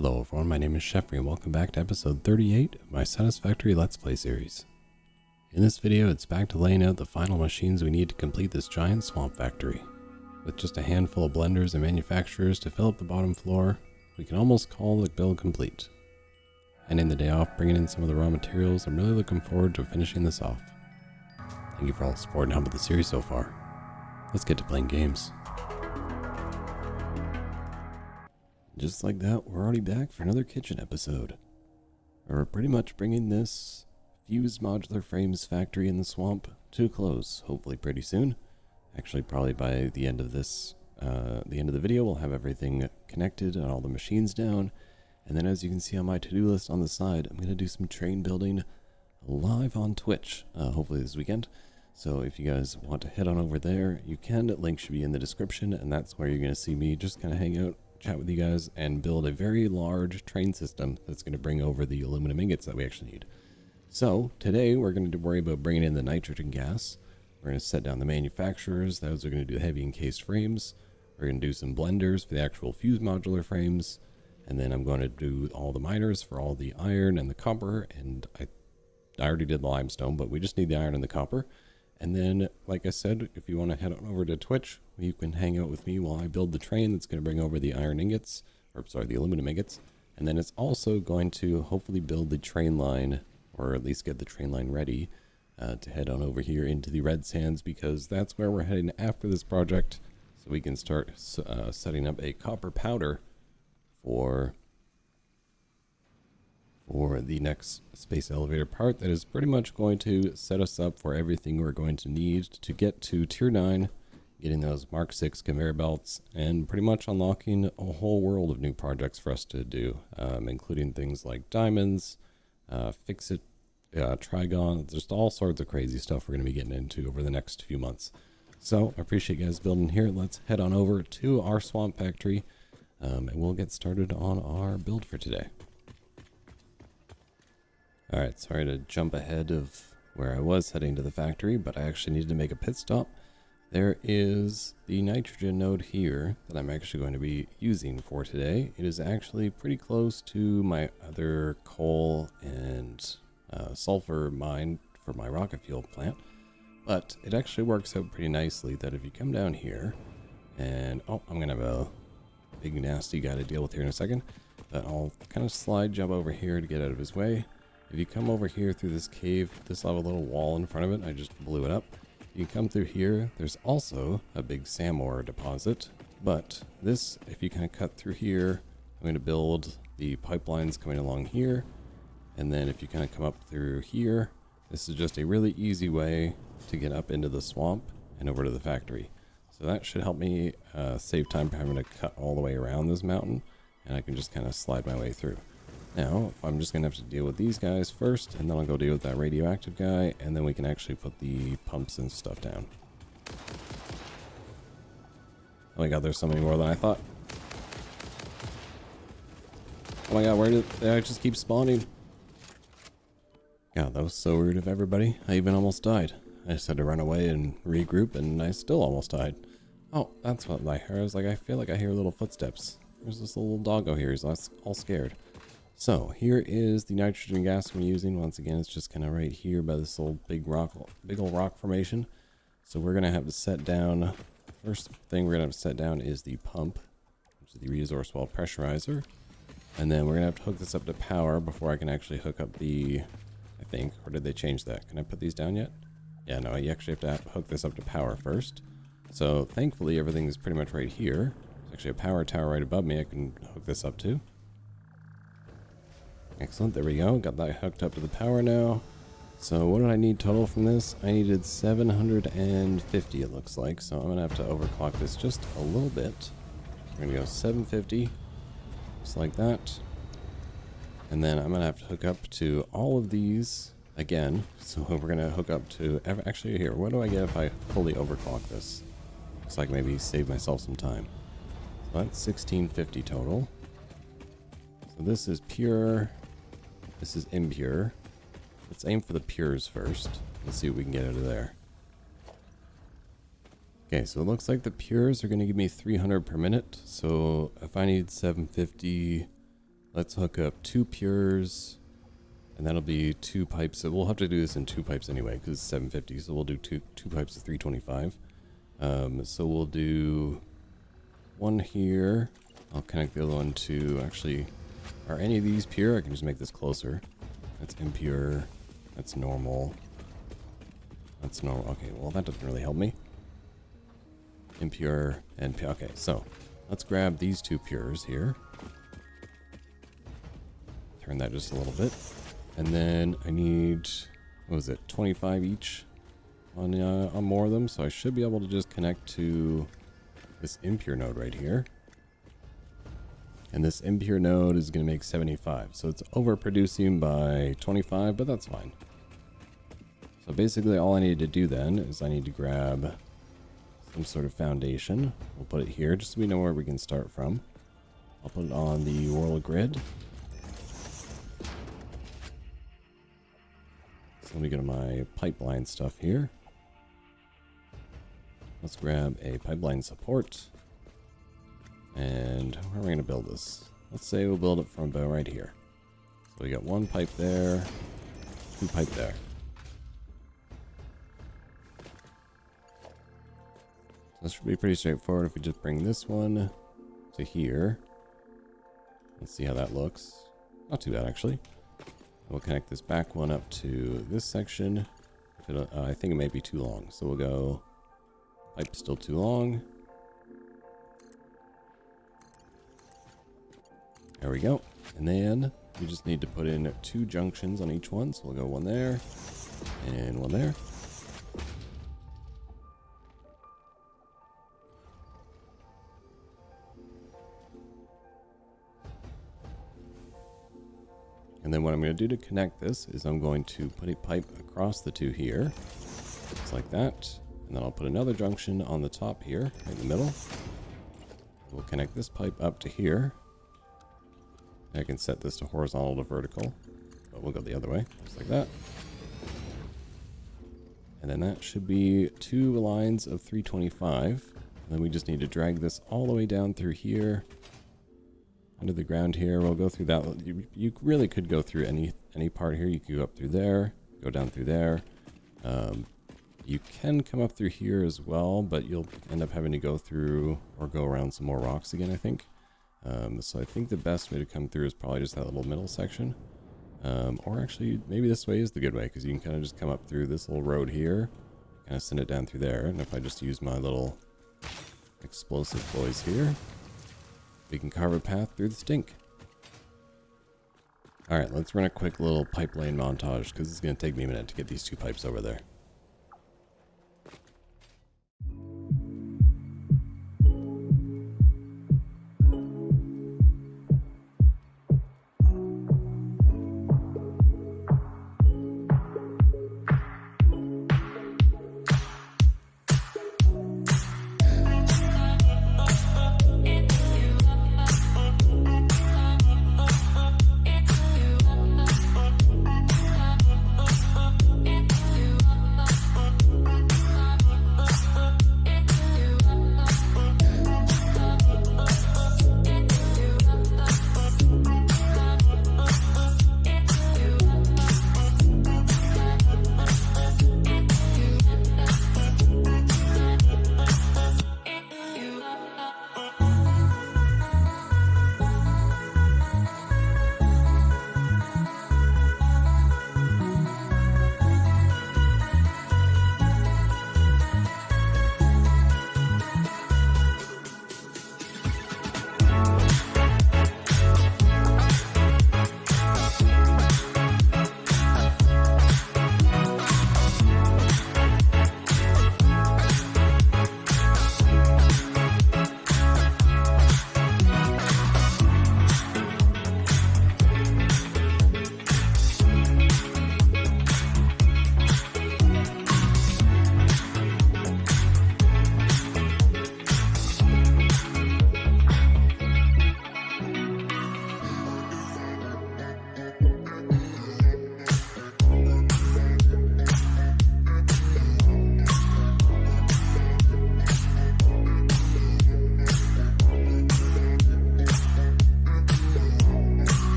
Hello everyone, my name is Jeffrey and welcome back to episode 38 of my Satisfactory Let's Play series. In this video, it's back to laying out the final machines we need to complete this giant swamp factory. With just a handful of blenders and manufacturers to fill up the bottom floor, we can almost call the build complete. Ending the day off bringing in some of the raw materials, I'm really looking forward to finishing this off. Thank you for all the support and help with the series so far. Let's get to playing games. Just like that, we're already back for another kitchen episode. We're pretty much bringing this Fused Modular Frames factory in the swamp to a close, hopefully pretty soon. Actually, probably by the end of this, the end of the video, we'll have everything connected and all the machines down. And then as you can see on my to-do list on the side, I'm going to do some train building live on Twitch, hopefully this weekend. So if you guys want to head on over there, you can. Link should be in the description, and that's where you're going to see me just kind of hang out, chat with you guys, and build a very large train system that's going to bring over the aluminum ingots that we actually need. So today we're going to worry about bringing in the nitrogen gas. We're going to set down the manufacturers. Those are going to do heavy encased frames. We're going to do some blenders for the actual fused modular frames, and then I'm going to do all the miners for all the iron and the copper, and I already did the limestone, but we just need the iron and the copper. And then, like I said, if you want to head on over to Twitch, you can hang out with me while I build the train that's going to bring over the iron ingots, or sorry, the aluminum ingots. And then it's also going to hopefully build the train line, or at least get the train line ready to head on over here into the red sands, because that's where we're heading after this project, so we can start setting up a copper powder for the next space elevator part that is pretty much going to set us up for everything we're going to need to get to tier 9, getting those Mark 6 conveyor belts, and pretty much unlocking a whole world of new projects for us to do, including things like diamonds, fix-it, trigon, just all sorts of crazy stuff we're going to be getting into over the next few months. So I appreciate you guys building here. Let's head on over to our swamp factory, and we'll get started on our build for today. Alright, sorry to jump ahead of where I was heading to the factory, but I actually needed to make a pit stop. There is the nitrogen node here that I'm actually going to be using for today. It is actually pretty close to my other coal and sulfur mine for my rocket fuel plant, but it actually works out pretty nicely that if you come down here, and I'm going to have a big nasty guy to deal with here in a second, but I'll kind of slide jump over here to get out of his way. If you come over here through this cave, this will have a little wall in front of it. I just blew it up. You can come through here. There's also a big sand ore deposit. But this, if you kind of cut through here, I'm going to build the pipelines coming along here. And then if you kind of come up through here, this is just a really easy way to get up into the swamp and over to the factory. So that should help me save time for having to cut all the way around this mountain. And I can just kind of slide my way through. Now, I'm just going to have to deal with these guys first, and then I'll go deal with that radioactive guy, and then we can actually put the pumps and stuff down. Oh my god, there's so many more than I thought. Oh my god, where did they just keep spawning? God, that was so rude of everybody. I even almost died. I just had to run away and regroup, and I still almost died. Oh, that's what I heard. I was like, I feel like I hear little footsteps. There's this little doggo here. He's all scared. So here is the nitrogen gas I'm using. Once again, it's just kind of right here by this little big old rock formation. So we're gonna have to set down. First thing we're gonna have to set down is the pump, which is the resource well pressurizer, and then we're gonna have to hook this up to power before I can actually hook up the. I think, or did they change that? Can I put these down yet? Yeah, no. You actually have to hook this up to power first. So thankfully, everything is pretty much right here. There's actually a power tower right above me. I can hook this up to. Excellent, there we go. Got that hooked up to the power now. So what did I need total from this? I needed 750 it looks like. So I'm going to have to overclock this just a little bit. We're going to go 750, just like that. And then I'm going to have to hook up to all of these again. So we're going to hook up to, actually here, what do I get if I fully overclock this? Looks like maybe save myself some time. So that's 1650 total. So this is pure. This is impure. Let's aim for the pures first. Let's see what we can get out of there. Okay, so it looks like the pures are going to give me 300 per minute. So if I need 750, Let's hook up 2 pures, and that'll be 2 pipes. So we'll have to do this in 2 pipes anyway, because it's 750. So we'll do two pipes of 325. So we'll do 1 here. I'll connect the other one to, actually, are any of these pure? I can just make this closer. That's impure. That's normal. That's normal. Okay, well, that doesn't really help me. Impure and pure. Okay, so let's grab these 2 pures here. Turn that just a little bit. And then I need, what was it, 25 each on more of them. So I should be able to just connect to this impure node right here. And this impure node is going to make 75. So it's overproducing by 25, but that's fine. So basically all I need to do then is I need to grab some sort of foundation. We'll put it here just so we know where we can start from. I'll put it on the world grid. So let me go to my pipeline stuff here. Let's grab a pipeline support. And where are we going to build this? Let's say we'll build it from about right here. So we got 1 pipe there, 2 pipe there. So this should be pretty straightforward if we just bring this one to here. Let's see how that looks. Not too bad, actually. We'll connect this back one up to this section. I think it may be too long, so we'll go pipe still too long. There we go. And then we just need to put in 2 junctions on each one. So we'll go 1 there and 1 there. And then what I'm going to do to connect this is I'm going to put a pipe across the 2 here, just like that. And then I'll put another junction on the top here, right in the middle. We'll connect this pipe up to here. I can set this to horizontal to vertical, but we'll go the other way, just like that. And then that should be 2 lines of 325. And then we just need to drag this all the way down through here, under the ground here. We'll go through that. You really could go through any part here. You could go up through there, go down through there. You can come up through here as well, but you'll end up having to go through or go around some more rocks again, I think. So I think the best way to come through is probably just that little middle section. Or actually, maybe this way is the good way, because you can kind of just come up through this little road here, kind of send it down through there. And if I just use my little explosive boys here, we can carve a path through the stink. Alright, let's run a quick little pipeline montage, because it's going to take me a minute to get these 2 pipes over there.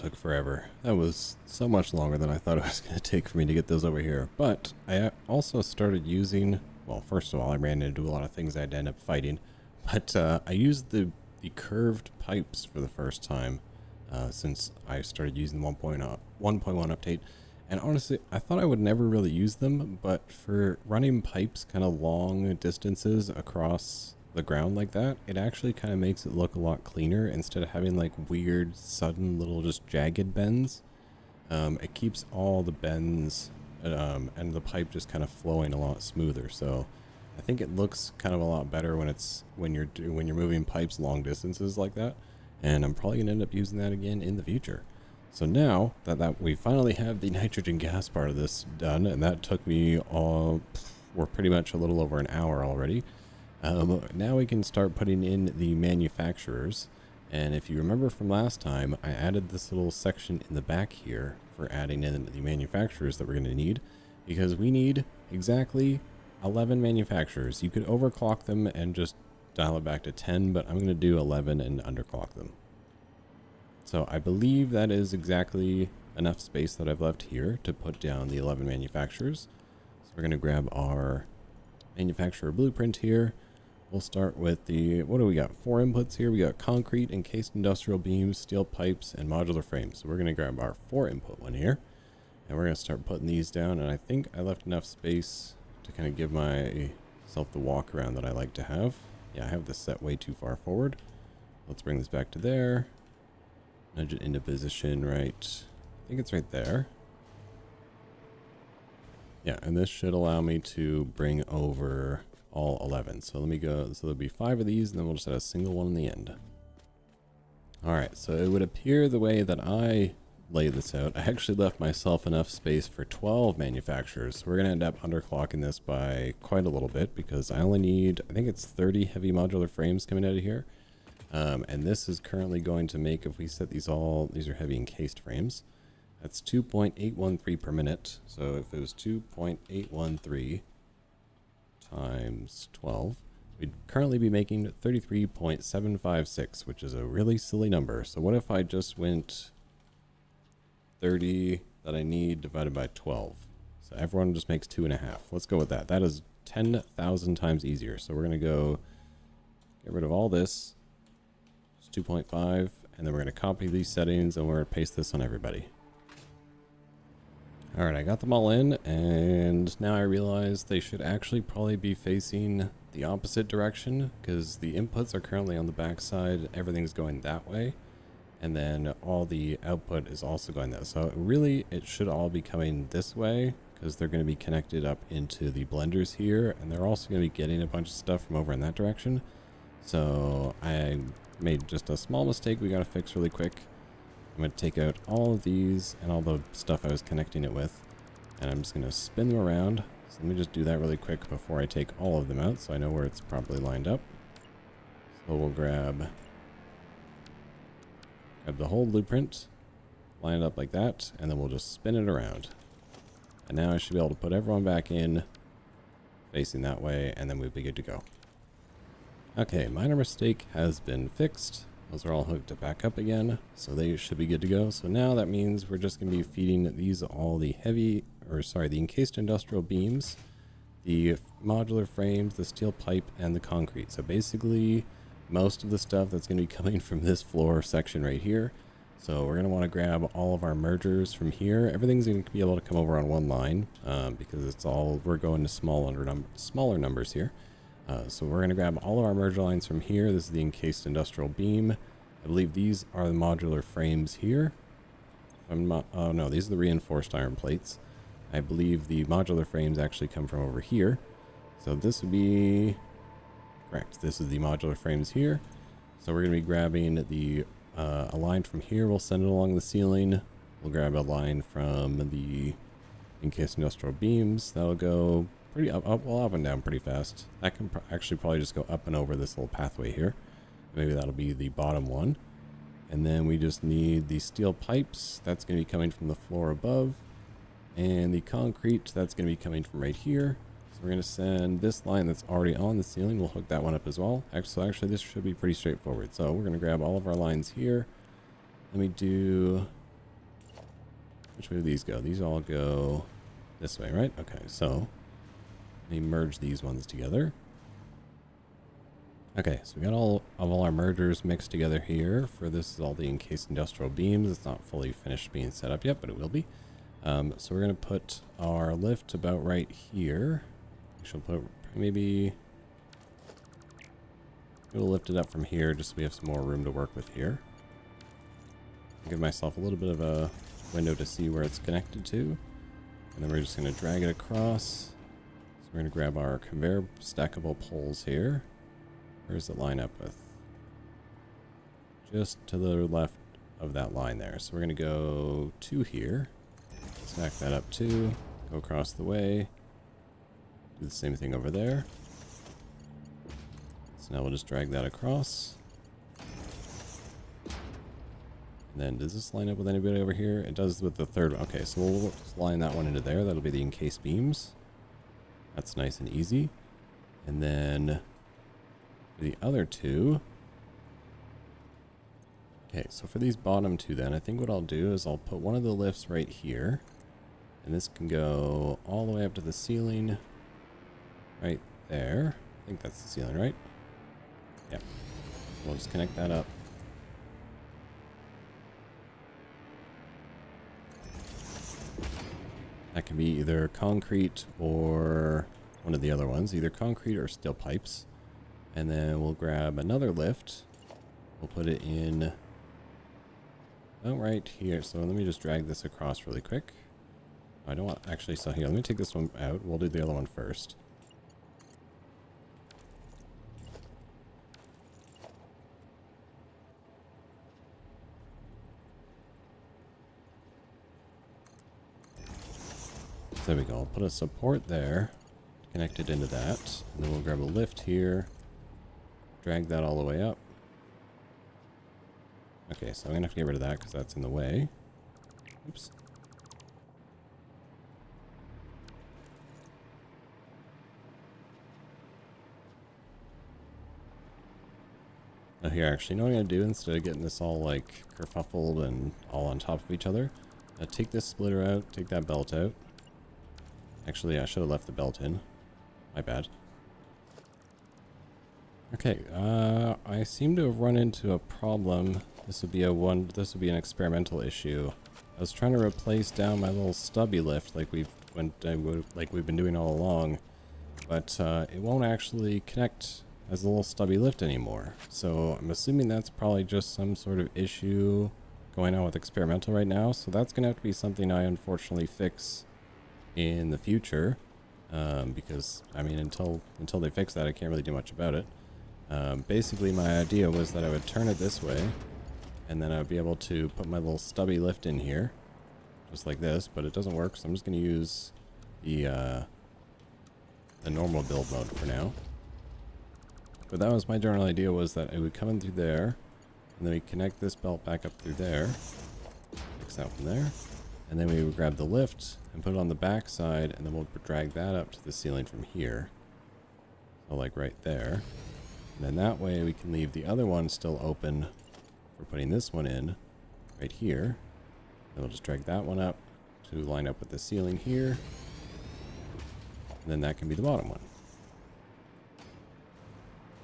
took forever. That was so much longer than I thought it was going to take for me to get those over here. But I also started using, well, first of all, I ran into a lot of things I'd end up fighting. But I used the curved pipes for the first time since I started using the 1.1 update. And honestly, I thought I would never really use them, but for running pipes kind of long distances across the ground like that, it actually kind of makes it look a lot cleaner instead of having like weird, sudden little just jagged bends. It keeps all the bends and the pipe just kind of flowing a lot smoother. So I think it looks kind of a lot better when you're moving pipes long distances like that. And I'm probably gonna end up using that again in the future. So now that we finally have the nitrogen gas part of this done, and that took me we're pretty much a little over an hour already. Now we can start putting in the manufacturers. And if you remember from last time, I added this little section in the back here for adding in the manufacturers that we're going to need, because we need exactly 11 manufacturers. You could overclock them and just dial it back to 10, but I'm going to do 11 and underclock them. So I believe that is exactly enough space that I've left here to put down the 11 manufacturers. So we're going to grab our manufacturer blueprint here. We'll start with the, what do we got? 4 inputs here. We got concrete, encased industrial beams, steel pipes, and modular frames. So we're going to grab our 4 input one here, and we're going to start putting these down. And I think I left enough space to kind of give myself the walk around that I like to have. Yeah, I have this set way too far forward. Let's bring this back to there. Nudge it into position right, I think it's right there. Yeah, and this should allow me to bring over all 11. So let me go, so there'll be 5 of these, and then we'll just add a single one in the end. All right, so it would appear the way that I lay this out, I actually left myself enough space for 12 manufacturers. So we're gonna end up underclocking this by quite a little bit, because I only need, I think it's 30 heavy modular frames coming out of here. And this is currently going to make, if we set these are heavy encased frames, that's 2.813 per minute. So if it was 2.813 times 12, we'd currently be making 33.756, which is a really silly number. So what if I just went 30 that I need divided by 12? So everyone just makes 2.5. Let's go with that. That is 10,000 times easier. So we're going to go get rid of all this. 2.5, and then we're going to copy these settings and we're going to paste this on everybody. All right, I got them all in, and now I realize they should actually probably be facing the opposite direction, because the inputs are currently on the back side. Everything's going that way, and then all the output is also going that way. So really it should all be coming this way, because they're going to be connected up into the blenders here, and they're also going to be getting a bunch of stuff from over in that direction. So I made just a small mistake we got to fix really quick. I'm going to take out all of these and all the stuff I was connecting it with, and I'm just going to spin them around. So let me just do that really quick before I take all of them out, so I know where it's properly lined up. So we'll grab the whole blueprint, line it up like that, and then we'll just spin it around. And now I should be able to put everyone back in facing that way, and then we'll be good to go. Okay, minor mistake has been fixed. Those are all hooked back up again, so they should be good to go. So now that means we're just going to be feeding these all the the encased industrial beams, the modular frames, the steel pipe, and the concrete. So basically, most of the stuff that's going to be coming from this floor section right here. So we're going to want to grab all of our mergers from here. Everything's going to be able to come over on one line because it's all, we're going to smaller numbers here. So we're going to grab all of our merger lines from here. This is the encased industrial beam. I believe these are the modular frames here. Oh no, these are the reinforced iron plates. I believe the modular frames actually come from over here. So this would be correct. This is the modular frames here. So we're going to be grabbing a line from here. We'll send it along the ceiling. We'll grab a line from the encased industrial beams. That'll go pretty up and down pretty fast. That can actually probably just go up and over this little pathway here. Maybe that'll be the bottom one. And then we just need the steel pipes. That's going to be coming from the floor above. And the concrete, that's going to be coming from right here. So we're going to send this line that's already on the ceiling. We'll hook that one up as well. Actually, this should be pretty straightforward. So we're going to grab all of our lines here. Let me do Which way do these go? These all go this way, right? Okay, so let me merge these ones together. Okay, so we got all of our mergers mixed together here. For this is all the encased industrial beams. It's not fully finished being set up yet, but it will be. So we're going to put our lift about right here. We should put maybe... We'll lift it up from here just so we have some more room to work with here. Give myself a little bit of a window to see where it's connected to. And then we're just going to drag it across. So we're going to grab our conveyor stackable poles here. Where does it line up with? Just to the left of that line there. So we're going to go 2 here. Stack that up 2. Go across the way. Do the same thing over there. So now we'll just drag that across. And then does this line up with anybody over here? It does with the third one. Okay, so we'll just line that one into there. That'll be the encased beams. That's nice and easy. And then for the other 2. Okay, so for these bottom 2 then, I think what I'll do is I'll put one of the lifts right here. And this can go all the way up to the ceiling right there. I think that's the ceiling, right? Yeah. We'll just connect that up. That can be either concrete or one of the other ones, either concrete or steel pipes. And then we'll grab another lift. We'll put it in right here. So let me just drag this across really quick. I don't want, actually, so here, let me take this one out. We'll do the other one first. So there we go. I'll put a support there, connect it into that, and then we'll grab a lift here, drag that all the way up. Okay, so I'm gonna have to get rid of that because that's in the way. Oops. Now here, actually, you know what I'm gonna do instead of getting this all like kerfuffled and all on top of each other? Take this splitter out, take that belt out. Actually, I should have left the belt in. My bad. Okay, I seem to have run into a problem. This would be an experimental issue. I was trying to replace down my little stubby lift like we've been doing all along, but it won't actually connect as a little stubby lift anymore. So I'm assuming that's probably just some sort of issue going on with experimental right now. So that's gonna have to be something I unfortunately fix in the future, because I mean until they fix that, I can't really do much about it. Basically my idea was that I would turn it this way and then I would be able to put my little stubby lift in here just like this, but it doesn't work, so I'm just going to use the normal build mode for now. But that was my general idea, was that it would come in through there and then we connect this belt back up through there, fix that one there, and then we would grab the lift and put it on the back side, and then we'll drag that up to the ceiling from here. So like right there. And then that way we can leave the other one still open for putting this one in right here. Then we'll just drag that one up to line up with the ceiling here. And then that can be the bottom one.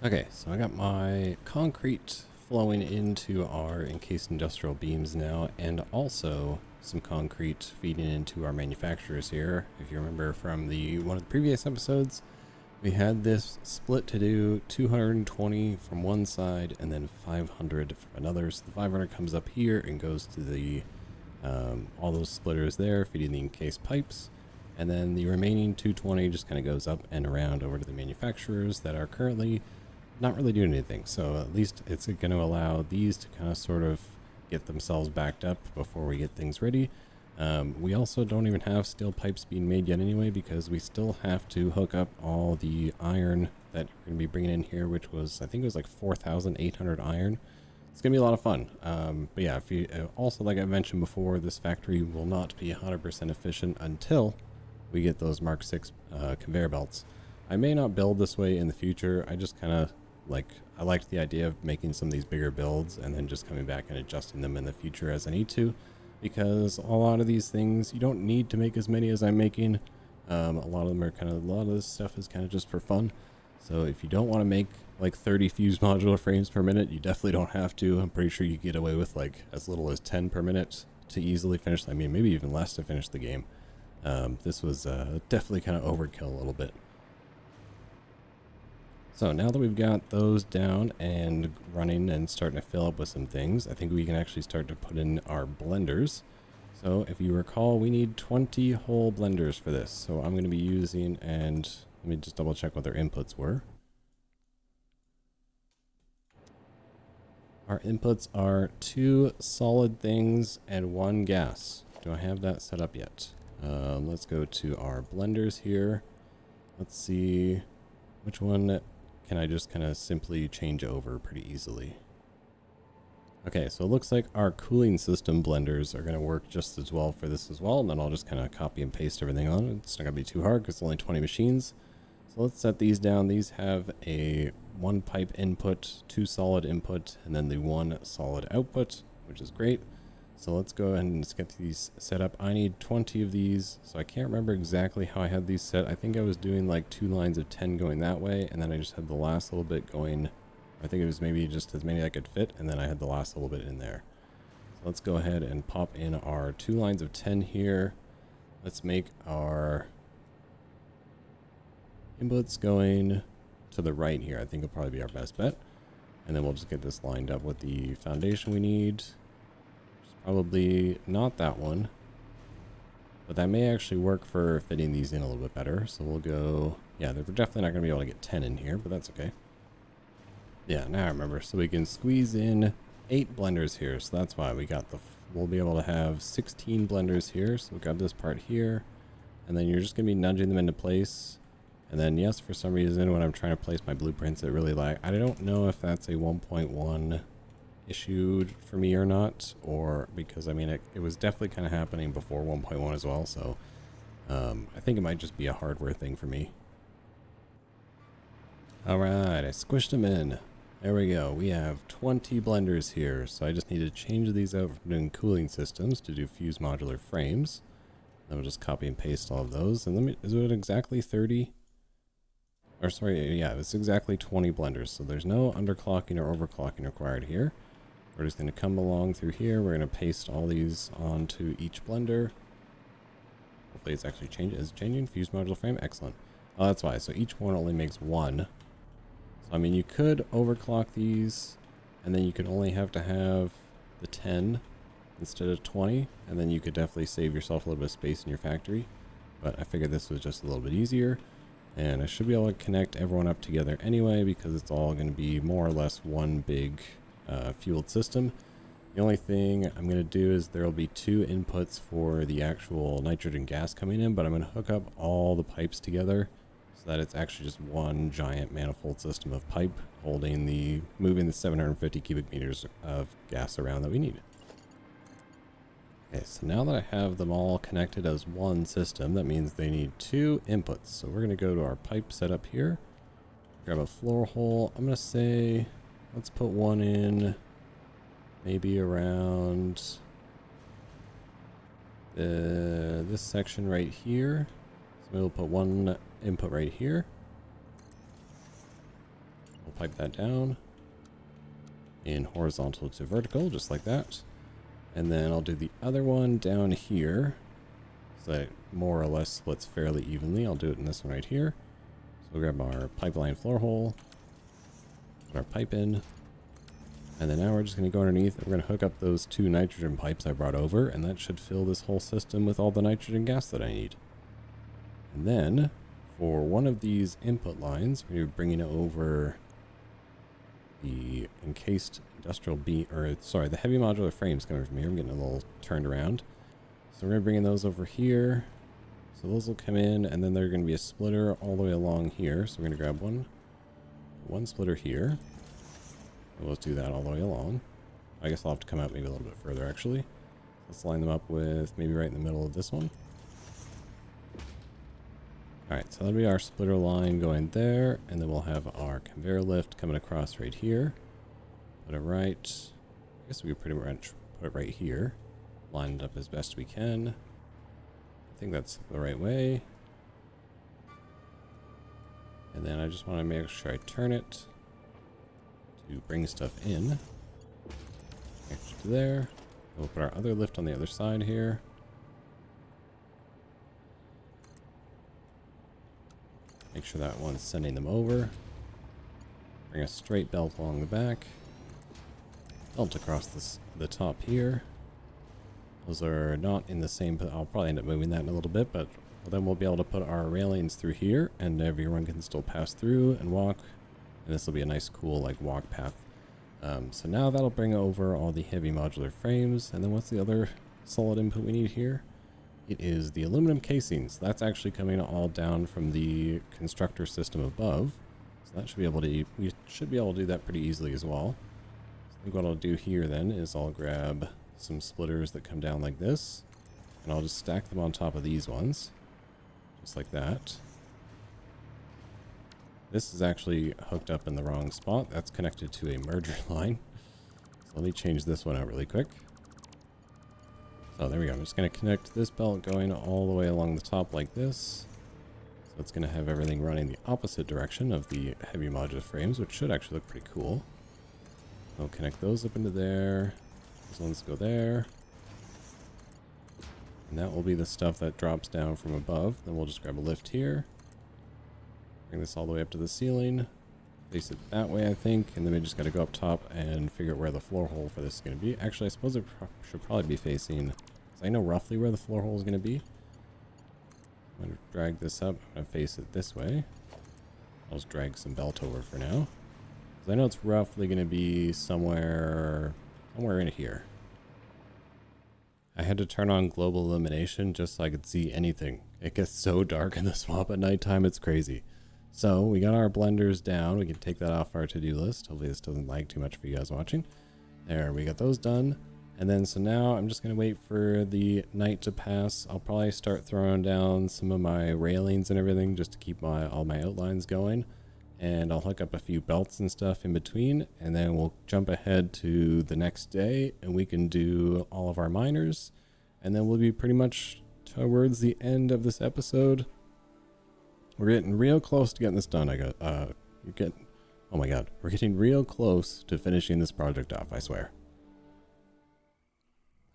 Okay, so I got my concrete flowing into our encased industrial beams now, and also some concrete feeding into our manufacturers here. If you remember from one of the previous episodes, we had this split to do 220 from one side and then 500 from another. So the 500 comes up here and goes to the all those splitters there feeding the encased pipes, and then the remaining 220 just kind of goes up and around over to the manufacturers that are currently not really doing anything. So at least it's going to allow these to kind of sort of get themselves backed up before we get things ready. We also don't even have steel pipes being made yet anyway, because we still have to hook up all the iron that we're going to be bringing in here, which was, I think it was like 4,800 iron. It's going to be a lot of fun. But yeah, if you, also, like I mentioned before, this factory will not be 100% efficient until we get those Mark 6 conveyor belts. I may not build this way in the future. I just kind of I liked the idea of making some of these bigger builds and then just coming back and adjusting them in the future as I need to. because a lot of these things you don't need to make as many as I'm making. A lot of them are a lot of this stuff is kind of just for fun. So if you don't want to make like 30 fused modular frames per minute, you definitely don't have to. I'm pretty sure you get away with like as little as 10 per minute to easily finish. I mean, maybe even less to finish the game. This was definitely kind of overkill a little bit. So now that we've got those down and running and starting to fill up with some things, I think we can actually start to put in our blenders. So if you recall, we need 20 whole blenders for this. So I'm going to be using, and let me just double check what their inputs were. Our inputs are 2 solid things and 1 gas. Do I have that set up yet? Let's go to our blenders here. Let's see which one can I just kind of simply change over pretty easily. Okay, so it looks like our cooling system blenders are going to work just as well for this as well. And then I'll just kind of copy and paste everything on. It's not going to be too hard because it's only 20 machines. So let's set these down. These have a 1 pipe input, 2 solid input, and then the 1 solid output, which is great. So let's go ahead and get these set up. I need 20 of these. So I can't remember exactly how I had these set. I think I was doing like 2 lines of 10 going that way. And then I just had the last little bit going. I think it was maybe just as many I could fit. And then I had the last little bit in there. So let's go ahead and pop in our 2 lines of 10 here. Let's make our inputs going to the right here. I think it'll probably be our best bet. And then we'll just get this lined up with the foundation we need. Probably not that one, but that may actually work for fitting these in a little bit better. So we'll go, yeah, they're definitely not going to be able to get 10 in here, but that's okay. Yeah, now I remember. So we can squeeze in 8 blenders here. So that's why we got we'll be able to have 16 blenders here. So we got this part here, and then you're just going to be nudging them into place. And then yes, for some reason, when I'm trying to place my blueprints, it really I don't know if that's a 1.1 issued for me or not, or because I mean it was definitely kind of happening before 1.1 as well, so I think it might just be a hardware thing for me. Alright, I squished them in. There we go. We have 20 blenders here, so I just need to change these out from doing cooling systems to do fused modular frames. Then we'll just copy and paste all of those, and is it exactly 30? Or sorry, yeah, it's exactly 20 blenders, so there's no underclocking or overclocking required here. We're just going to come along through here. We're going to paste all these onto each blender. Hopefully it's actually changing. Fused modular frame. Excellent. Oh, that's why. So each one only makes 1. So, I mean, you could overclock these, and then you could only have to have the 10 instead of 20. And then you could definitely save yourself a little bit of space in your factory. But I figured this was just a little bit easier. And I should be able to connect everyone up together anyway, because it's all going to be more or less one big fueled system. The only thing I'm going to do is there will be 2 inputs for the actual nitrogen gas coming in, but I'm going to hook up all the pipes together so that it's actually just one giant manifold system of pipe moving the 750 cubic meters of gas around that we need. Okay, so now that I have them all connected as one system, that means they need 2 inputs. So we're going to go to our pipe setup here, grab a floor hole. I'm going to say, let's put one in maybe around this section right here. So we'll put 1 input right here. We'll pipe that down in horizontal to vertical, just like that. And then I'll do the other one down here, so that it more or less splits fairly evenly. I'll do it in this one right here. So we'll grab our pipeline floor hole, put our pipe in, and then now we're just going to go underneath. We're going to hook up those 2 nitrogen pipes I brought over, and that should fill this whole system with all the nitrogen gas that I need. And then for one of these input lines, we're bringing over the encased industrial beam, or sorry, the heavy modular frames coming from here. I'm getting a little turned around. So we're going to bring in those over here. So those will come in, and then there's going to be a splitter all the way along here. So we're going to grab one splitter here. And we'll do that all the way along. I guess I'll have to come out maybe a little bit further, actually. Let's line them up with maybe right in the middle of this one. Alright, so that'll be our splitter line going there, and then we'll have our conveyor lift coming across right here. Put it right, I guess we could pretty much put it right here. line it up as best we can. I think that's the right way. And then I just want to make sure I turn it to bring stuff in. Connect to there. We'll put our other lift on the other side here. Make sure that one's sending them over. Bring a straight belt along the back. Belt across the top here. Those are not in the same... I'll probably end up moving that in a little bit, but then we'll be able to put our railings through here, and everyone can still pass through and walk. And this will be a nice, cool, like, walk path. So now that'll bring over all the heavy modular frames. And then what's the other solid input we need here? It is the aluminum casings. That's actually coming all down from the constructor system above. So that should be able to... We should be able to do that pretty easily as well. So I think what I'll do here then is I'll grab some splitters that come down like this, and I'll just stack them on top of these ones, just like that. This is actually hooked up in the wrong spot. That's connected to a merger line. So let me change this one out really quick. So there we go. I'm just going to connect this belt going all the way along the top like this. So it's going to have everything running the opposite direction of the heavy modular frames, which should actually look pretty cool. I'll connect those up into there. Those ones go there. And that will be the stuff that drops down from above. Then we'll just grab a lift here. Bring this all the way up to the ceiling. Face it that way, I think. And then we just got to go up top and figure out where the floor hole for this is going to be. Actually, I suppose it should probably be facing... Because I know roughly where the floor hole is going to be. I'm going to drag this up. I'm going to face it this way. I'll just drag some belt over for now. Because I know it's roughly going to be somewhere in here. I had to turn on global illumination just so I could see anything. It gets so dark in the swamp at nighttime, it's crazy. So we got our blenders down. We can take that off our to-do list. Hopefully this doesn't lag too much for you guys watching. There, we got those done. And then so now I'm just going to wait for the night to pass. I'll probably start throwing down some of my railings and everything just to keep all my outlines going. And I'll hook up a few belts and stuff in between, and then we'll jump ahead to the next day, and we can do all of our miners, and then we'll be pretty much towards the end of this episode. We're getting real close to getting this done. Oh my god, we're getting real close to finishing this project off, I swear.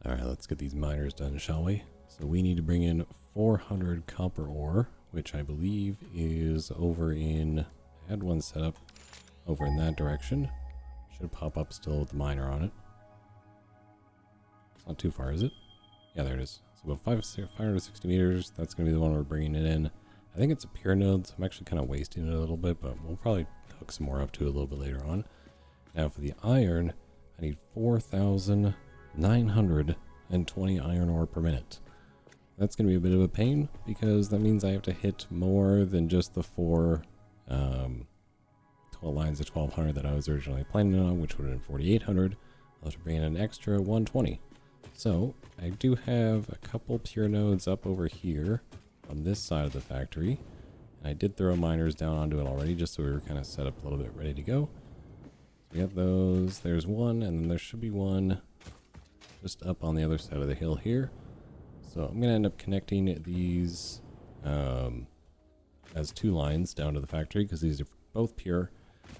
Alright, let's get these miners done, shall we? So we need to bring in 400 copper ore, which I believe is over in... I had one set up over in that direction. Should pop up still with the miner on it. It's not too far, is it? Yeah, there it is. So about 560 meters. That's going to be the one we're bringing it in. I think it's a pure node, so I'm actually kind of wasting it a little bit, but we'll probably hook some more up to it a little bit later on. Now for the iron, I need 4,920 iron ore per minute. That's going to be a bit of a pain, because that means I have to hit more than just the 4... 12 lines of 1200 that I was originally planning on, which would have been 4800. I'll have to bring in an extra 120. So I do have a couple pure nodes up over here on this side of the factory. And I did throw miners down onto it already, just so we were kind of set up a little bit ready to go. So we got those. There's one, and then there should be one just up on the other side of the hill here. So I'm going to end up connecting these as 2 lines down to the factory, because these are both pure.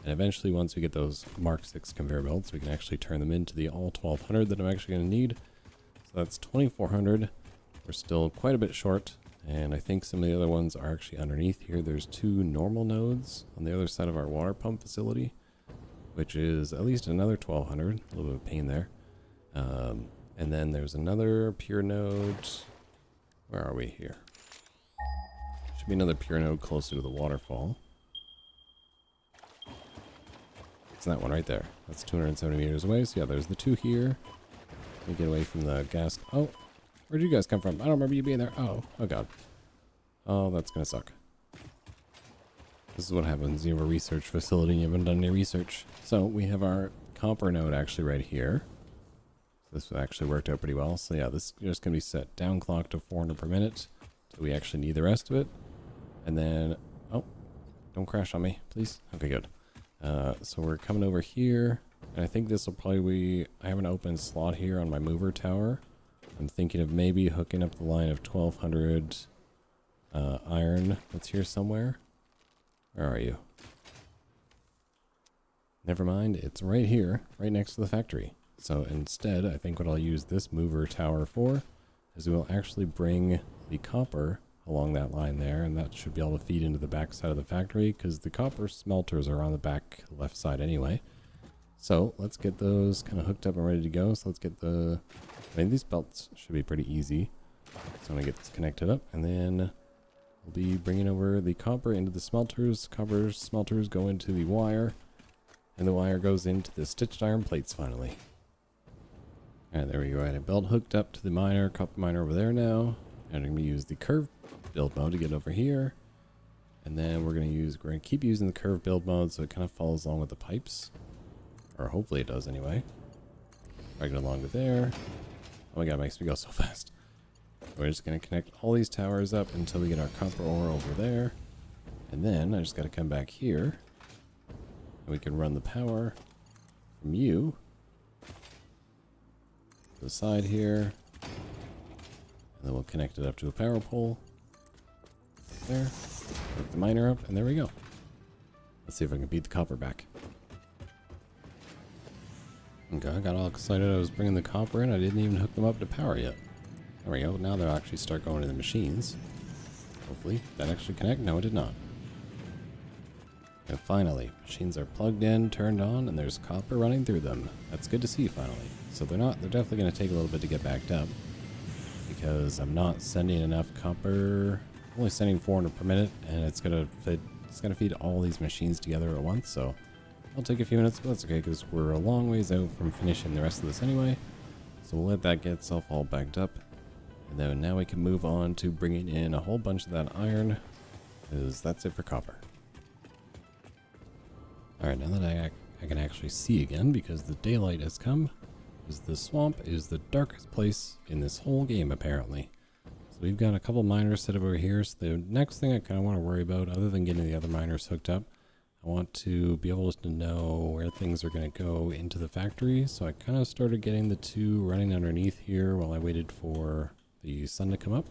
And eventually, once we get those Mark 6 conveyor belts, we can actually turn them into the all 1200 that I'm actually going to need. So that's 2400. We're still quite a bit short, and I think some of the other ones are actually underneath here. There's 2 normal nodes on the other side of our water pump facility, which is at least another 1200. A little bit of pain there. And then there's another pure node. Where are we here? Should be another pure node closer to the waterfall. It's that one right there. That's 270 meters away. So yeah, there's the 2 here. Let me get away from the gas. Oh, where'd you guys come from? I don't remember you being there. Oh god. Oh, that's gonna suck. This is what happens. You have a research facility and you haven't done any research. So we have our copper node actually right here. This actually worked out pretty well. So yeah, this is just going to be set down clock to 400 per minute. So we actually need the rest of it. And then, oh, don't crash on me, please. Okay, good. So we're coming over here. And I think this will probably be, I have an open slot here on my mover tower I'm thinking of maybe hooking up the line of 1200 iron that's here somewhere. Where are you? Never mind, it's right here, right next to the factory. So instead, I think what I'll use this mover tower for is we will actually bring the copper along that line there, and that should be able to feed into the back side of the factory because the copper smelters are on the back left side anyway. So let's get those kind of hooked up and ready to go. So let's get the, I mean, these belts should be pretty easy. So I'm going to get this connected up, and then we'll be bringing over the copper into the smelters. Copper smelters go into the wire, and the wire goes into the stitched iron plates finally. Alright, there we go. I had a belt hooked up to the miner, copper miner over there now. And I'm going to use the curve build mode to get over here. And then we're going to keep using the curve build mode so it kind of follows along with the pipes. Or hopefully it does anyway. Right along to there. Oh my god, it makes me go so fast. We're just going to connect all these towers up until we get our copper ore over there. And then I just got to come back here. And we can run the power from you to the side here. And then we'll connect it up to a power pole. There. Hook the miner up, and there we go. Let's see if I can beat the copper back. Okay, I got all excited. I was bringing the copper in. I didn't even hook them up to power yet. There we go. Now they'll actually start going to the machines. Hopefully. Did that actually connect? No, it did not. And finally, machines are plugged in, turned on, and there's copper running through them. That's good to see finally. So they're definitely going to take a little bit to get backed up. Because I'm not sending enough copper. I'm only sending 400 per minute, and it's gonna feed all these machines together at once. So it'll take a few minutes, but that's okay because we're a long ways out from finishing the rest of this anyway. So we'll let that get itself all backed up, and then now we can move on to bringing in a whole bunch of that iron, because that's it for copper. All right, now that I can actually see again because the daylight has come. The swamp is the darkest place in this whole game, apparently. So we've got a couple miners set up over here. So the next thing I kind of want to worry about, other than getting the other miners hooked up, I want to be able to know where things are going to go into the factory. So I kind of started getting the two running underneath here while I waited for the sun to come up.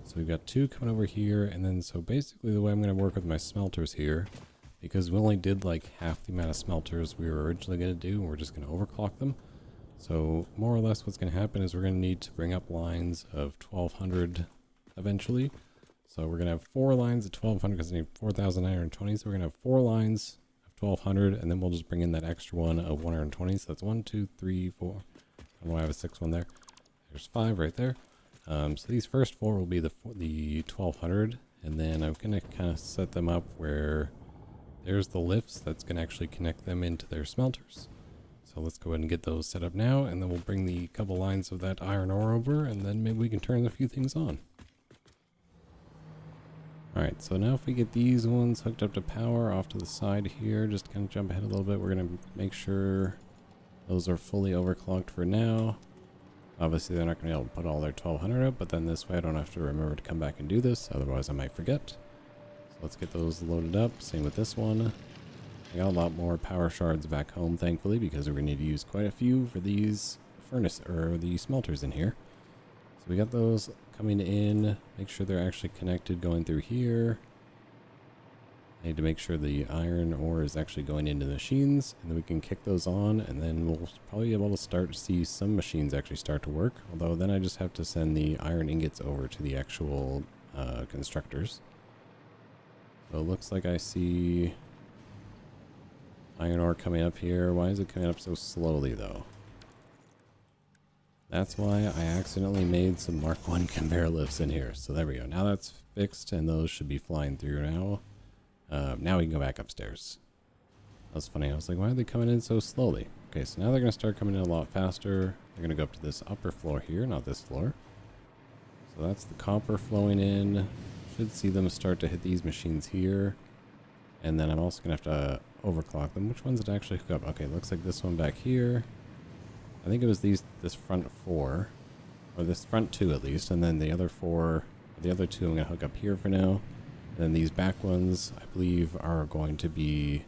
So we've got two coming over here, and then so basically the way I'm going to work with my smelters here, because we only did like half the amount of smelters we were originally going to do, and we're just going to overclock them. So more or less what's going to happen is we're going to need to bring up lines of 1200 eventually. So we're going to have 4 lines of 1200 because I need 4,920. So we're going to have 4 lines of 1200, and then we'll just bring in that extra one of 120. So that's 1, 2, 3, 4. I don't know why I have a 6th one there. There's 5 right there. So these first 4 will be the 1200, and then I'm going to kind of set them up where there's the lifts that's going to actually connect them into their smelters. So let's go ahead and get those set up now, and then we'll bring the couple lines of that iron ore over, and then maybe we can turn a few things on. Alright, so now if we get these ones hooked up to power off to the side here, just kind of jump ahead a little bit, we're going to make sure those are fully overclocked for now. Obviously they're not going to be able to put all their 1200 up, but then this way I don't have to remember to come back and do this, otherwise I might forget. So let's get those loaded up, same with this one. I got a lot more power shards back home, thankfully, because we're going to need to use quite a few for these the smelters in here. So we got those coming in. Make sure they're actually connected going through here. I need to make sure the iron ore is actually going into the machines, and then we can kick those on, and then we'll probably be able to start to see some machines actually start to work. Although then I just have to send the iron ingots over to the actual constructors. So it looks like I see iron ore coming up here. Why is it coming up so slowly though? That's why I accidentally made some Mark 1 conveyor lifts in here. So there we go. Now that's fixed, and those should be flying through now. Now we can go back upstairs. That's funny. I was like, why are they coming in so slowly? Okay, so now they're going to start coming in a lot faster. They're going to go up to this upper floor here, not this floor. So that's the copper flowing in. Should see them start to hit these machines here. And then I'm also going to have to overclock them. Which ones did I actually hook up? Okay, looks like this one back here. I think it was this front 4. Or this front 2 at least. And then the other 4, the other 2 I'm going to hook up here for now. And then these back ones, I believe, are going to be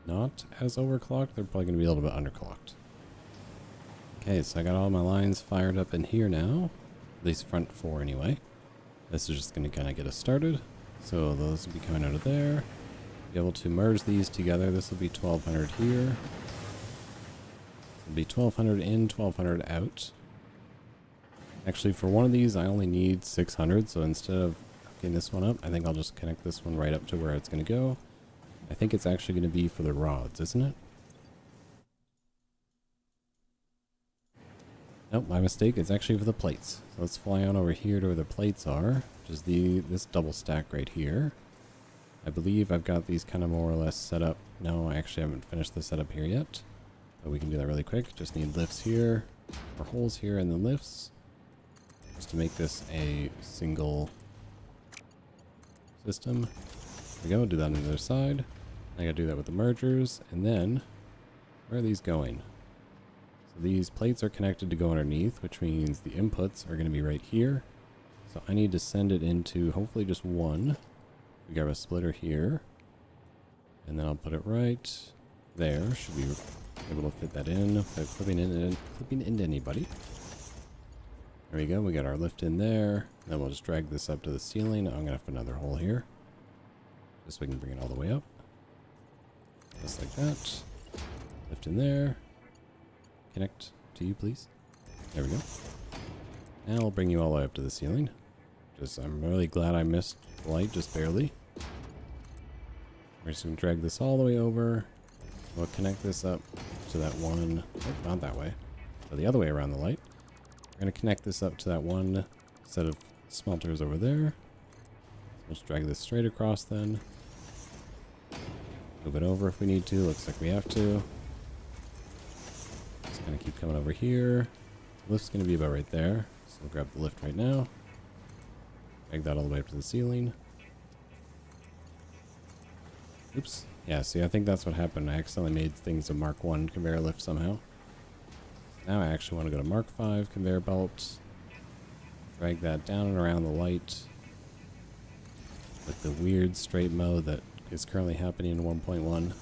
not as overclocked. They're probably going to be a little bit underclocked. Okay, so I got all my lines fired up in here now. At least front 4 anyway. This is just going to kind of get us started. So those will be coming out of there. Be able to merge these together. This will be 1200 here. It'll be 1200 in, 1200 out. Actually, for one of these, I only need 600. So instead of hooking this one up, I think I'll just connect this one right up to where it's going to go. I think it's actually going to be for the rods, isn't it? Nope, my mistake. It's actually for the plates. So let's fly on over here to where the plates are, which is this double stack right here. I believe I've got these kind of more or less set up. No, I actually haven't finished the setup here yet. But we can do that really quick. Just need lifts here, or holes here in the lifts, just to make this a single system. There we go. Do that on the other side. I gotta do that with the mergers, and then where are these going? So these plates are connected to go underneath, which means the inputs are going to be right here. So I need to send it into hopefully just one. We grab a splitter here, and then I'll put it right there. Should be able to fit that in without clipping into anybody. There we go. We got our lift in there. Then we'll just drag this up to the ceiling. I'm gonna have another hole here, just so we can bring it all the way up. Just like that. Lift in there. Connect to you, please. There we go. Now I'll bring you all the way up to the ceiling. I'm really glad I missed the light, just barely. We're just going to drag this all the way over. We'll connect this up to that one. Oh, not that way. So the other way around the light. We're going to connect this up to that one set of smelters over there. So let's drag this straight across then. Move it over if we need to. Looks like we have to. Just going to keep coming over here. The lift's going to be about right there. So we'll grab the lift right now. Drag that all the way up to the ceiling. Oops. Yeah, see, I think that's what happened. I accidentally made things a Mark 1 conveyor lift somehow. Now I actually want to go to Mark 5 conveyor belt. Drag that down and around the light with the weird straight mow that is currently happening in 1.1.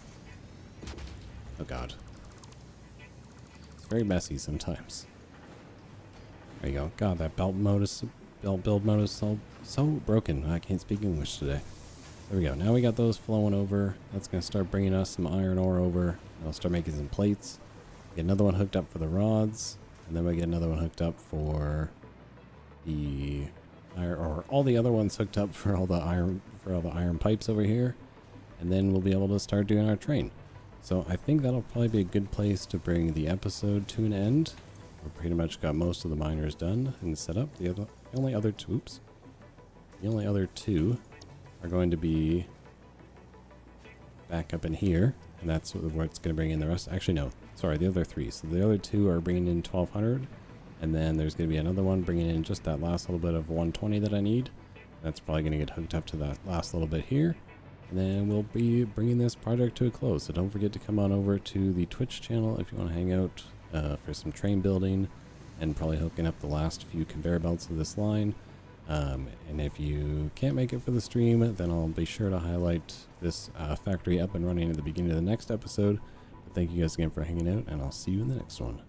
Oh god. It's very messy sometimes. There you go. God, that build mode is so broken. I can't speak English today. There we go. Now we got those flowing over. That's going to start bringing us some iron ore over. I'll start making some plates. Get another one hooked up for the rods. And then we get another one hooked up for the iron, or all the other ones hooked up for all the iron pipes over here. And then we'll be able to start doing our train. So I think that'll probably be a good place to bring the episode to an end. We've pretty much got most of the miners done and set up. The only other two are going to be back up in here, and that's what's going to bring in the rest. Actually, no, sorry, the other 3. So the other 2 are bringing in 1200, and then there's going to be another one bringing in just that last little bit of 120 that I need. That's probably going to get hooked up to that last little bit here, and then we'll be bringing this project to a close. So don't forget to come on over to the Twitch channel if you want to hang out for some train building and probably hooking up the last few conveyor belts of this line. And if you can't make it for the stream, then I'll be sure to highlight this factory up and running at the beginning of the next episode. But thank you guys again for hanging out, and I'll see you in the next one.